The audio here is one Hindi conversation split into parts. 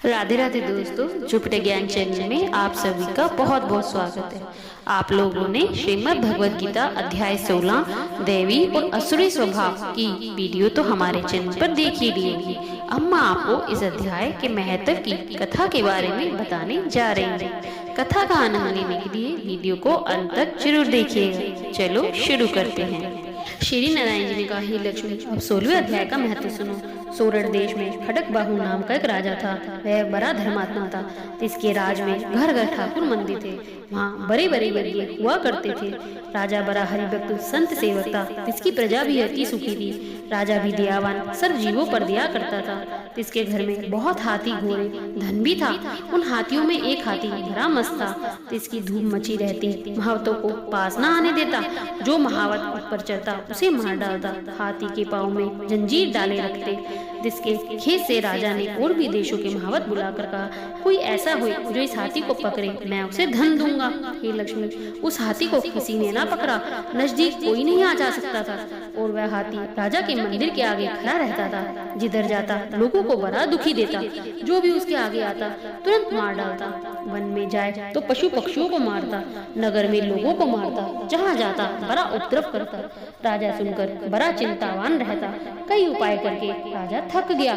राधे राधे दोस्तों, जुपिटर ज्ञान चैनल में आप सभी का बहुत बहुत स्वागत है। आप लोगों ने श्रीमद् भगवद गीता अध्याय 16 दैवी और असुरी स्वभाव की वीडियो तो हमारे चैनल पर देख ही ली होगी। अब मैं आपको इस अध्याय के महत्व की कथा के बारे में बताने जा रही हूँ। कथा का आनंद लेने के लिए वीडियो को अंत तक जरूर देखिएगा। चलो शुरू करते हैं। श्री नारायण जी ने कहा, हे लक्ष्मी, अब 16वें अध्याय का महत्व सुनो। सोरठ देश में खड़क बाहु नाम का एक राजा था। वह बड़ा धर्मात्मा था। इसके राज में घर घर ठाकुर मंदिर थे। वहाँ बड़े बड़े यज्ञ हुआ करते थे। राजा बड़ा हरिभक्त संत सेवक था। इसकी प्रजा भी अति सुखी थी। राजा भी दयावान सब जीवों पर दया करता था। इसके घर में बहुत हाथी घोड़े धन भी था। उन हाथियों में एक हाथी बड़ा मस्त था। इसकी धूम मची रहती। महावतों को पास न आने देता। जो महावत ऊपर चढ़ता उसे मार डालता। हाथी के पाँव में जंजीर डाले रखते। जिसके खेत से राजा ने और भी देशों के महावत बुलाकर कहा, कोई ऐसा हो जो इस हाथी को पकड़े, मैं उसे धन दूंगा। हे लक्ष्मी, उस हाथी को किसी ने ना पकड़ा। नजदीक कोई नहीं आ जा सकता था और वह हाथी राजा के मंदिर के आगे खड़ा रहता था। जिधर जाता लोगों को बड़ा दुखी देता। जो भी उसके आगे आता तुरंत मार डालता। वन में जाए तो पशु पक्षियों को मारता। नगर में लोगों को मारता। जहाँ जाता बड़ा उपद्रव करता। राजा सुनकर बड़ा चिंतावान रहता। कई उपाय करके राजा थक गया।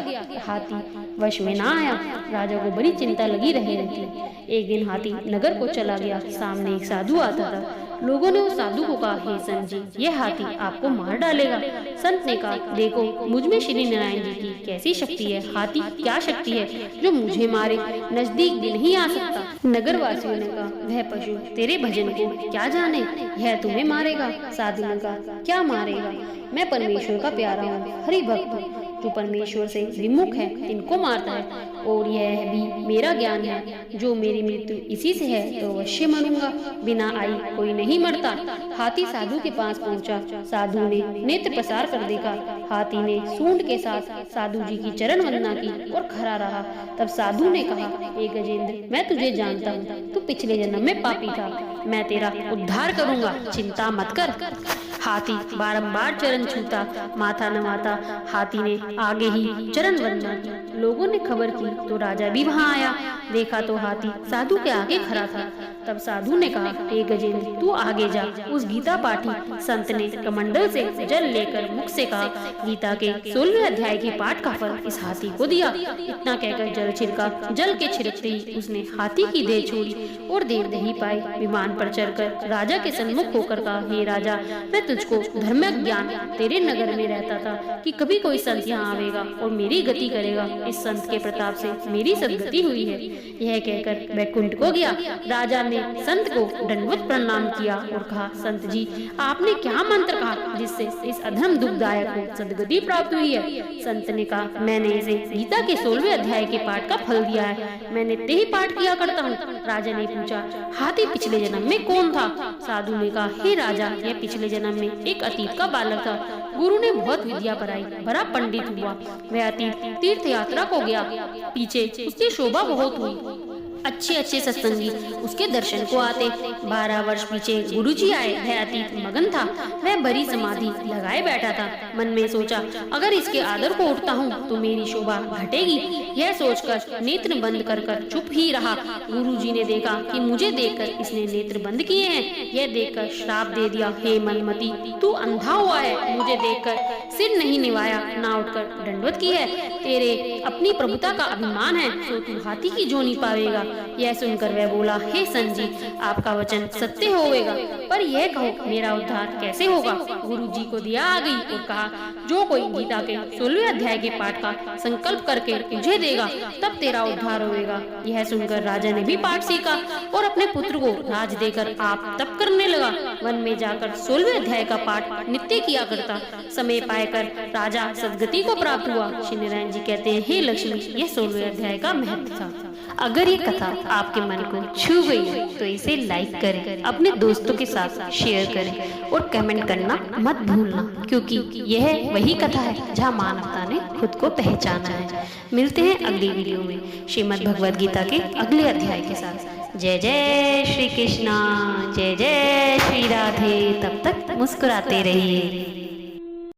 हाथी वश में ना आया। राजा को बड़ी चिंता लगी रहती। एक दिन हाथी नगर को चला गया। सामने एक साधु आता था। लोगों ने उस साधु को कहा, हे संत जी, यह हाथी आपको मार डालेगा। संत ने कहा, देखो मुझ में श्री नारायण जी की कैसी शक्ति है। हाथी क्या शक्ति है जो मुझे मारे, नजदीक भी नहीं आ सकता। नगर वासियों ने कहा, वह पशु तेरे भजन को क्या जाने, यह तुम्हें मारेगा। साधु ने कहा, क्या मारेगा, मैं परमेश्वर का प्यारा हूँ, हरि भक्त हूँ। जो परमेश्वर से विमुख है इनको मारता है। और यह भी मेरा ज्ञान है, जो मेरी मृत्यु इसी से है तो अवश्य मरूंगा। बिना आई कोई नहीं मरता। हाथी साधु के पास पहुंचा। साधु ने नेत्र प्रसार कर देखा। हाथी ने सूंड के साथ साधु जी की चरण वंदना की और खड़ा रहा। तब साधु ने कहा, हे गजेंद्र, मैं तुझे जानता हूँ, तू पिछले जन्म में पापी था। मैं तेरा उद्धार करूंगा, चिंता मत कर। हाथी बारंबार चरण छूता, माथा नवाता। हाथी ने आगे ही चरण वंदना की। लोगों ने खबर की तो राजा भी वहां आया। देखा तो हाथी साधु के आगे खड़ा था। तब साधु ने कहा, हे गजेंद्र, तू आगे जा। उस गीता पाठी संत ने कमंडल से जल लेकर मुख से कहा, गीता के 16वें अध्याय के पाठ का फल इस हाथी को दिया। इतना कहकर जल छिड़का। जल के छिड़कते ही उसने हाथी की देह छोड़ी और देर नहीं पाई। विमान पर चढ़कर राजा के सन्मुख होकर कहा, हे राजा, मैं तुझको धर्म ज्ञान तेरे नगर में रहता था कि कभी कोई संत यहाँ आवेगा और मेरी गति करेगा। इस संत के प्रताप से मेरी सदगति हुई है। यह कहकर वैकुंठ को गया। राजा ने संत को दंडवत प्रणाम किया और कहा, संत जी, आपने क्या मंत्र कहा जिससे इस अधम दुखदायक को सदगति प्राप्त हुई है। संत ने कहा, मैंने इसे गीता के 16वें अध्याय के पाठ का फल दिया है। मैं नित्य ही पाठ किया करता हूँ। राजा ने पूछा, हाथी पिछले जन्म में कौन था। साधु ने कहा, हे राजा, यह पिछले जन्म में एक अतीत का बालक था। गुरु ने बहुत विद्या पढ़ाई, बड़ा पंडित हुआ। वह अतीत तीर्थ यात्रा को गया। पीछे उसकी शोभा बहुत हुई। अच्छे अच्छे सत्संगी उसके दर्शन को आते। 12 वर्ष पीछे गुरुजी आए। वह अतीत मगन था। वह बड़ी समाधि लगाए बैठा था। मन में सोचा, अगर इसके आदर को उठता हूँ तो मेरी शोभा घटेगी। यह सोचकर नेत्र बंद कर चुप ही रहा। गुरुजी ने देखा कि मुझे देखकर इसने नेत्र बंद किए हैं। यह देखकर श्राप दे दिया, हे मनमती, तू अंधा हुआ है। मुझे देखकर सिर नहीं निवाया, ना उठकर दंडवत की है। तेरे अपनी प्रभुता का अभिमान है, सो तू हाथी की जोनी पावेगा। यह सुनकर वह बोला, हे संत जी, आपका वचन सत्य होवेगा, पर यह कहो मेरा उद्धार कैसे होगा। गुरु जी को दिया आ गई और कहा, जो कोई गीता के 16वें अध्याय के पाठ का संकल्प करके तुझे देगा तब तेरा उद्धार होगा। यह सुनकर राजा ने भी पाठ सीखा और अपने पुत्र को राज देकर आप तप करने लगा। वन में जाकर 16वें अध्याय का पाठ नित्य किया करता। समय पाकर राजा सदगति को प्राप्त हुआ। श्री नारायण जी कहते हैं, हे लक्ष्मी, यह 16वें अध्याय का महत्व था। अगर ये कथा आपके मन को छू गई है तो इसे लाइक करें, अपने दोस्तों के साथ शेयर करें और कमेंट करना मत भूलना, क्योंकि यह वही कथा है जहाँ मानवता ने खुद को पहचाना है। मिलते हैं अगली वीडियो में श्रीमद् भगवद गीता के अगले अध्याय के साथ। जय जय श्री कृष्णा, जय जय श्री राधे। तब तक मुस्कुराते रहिए।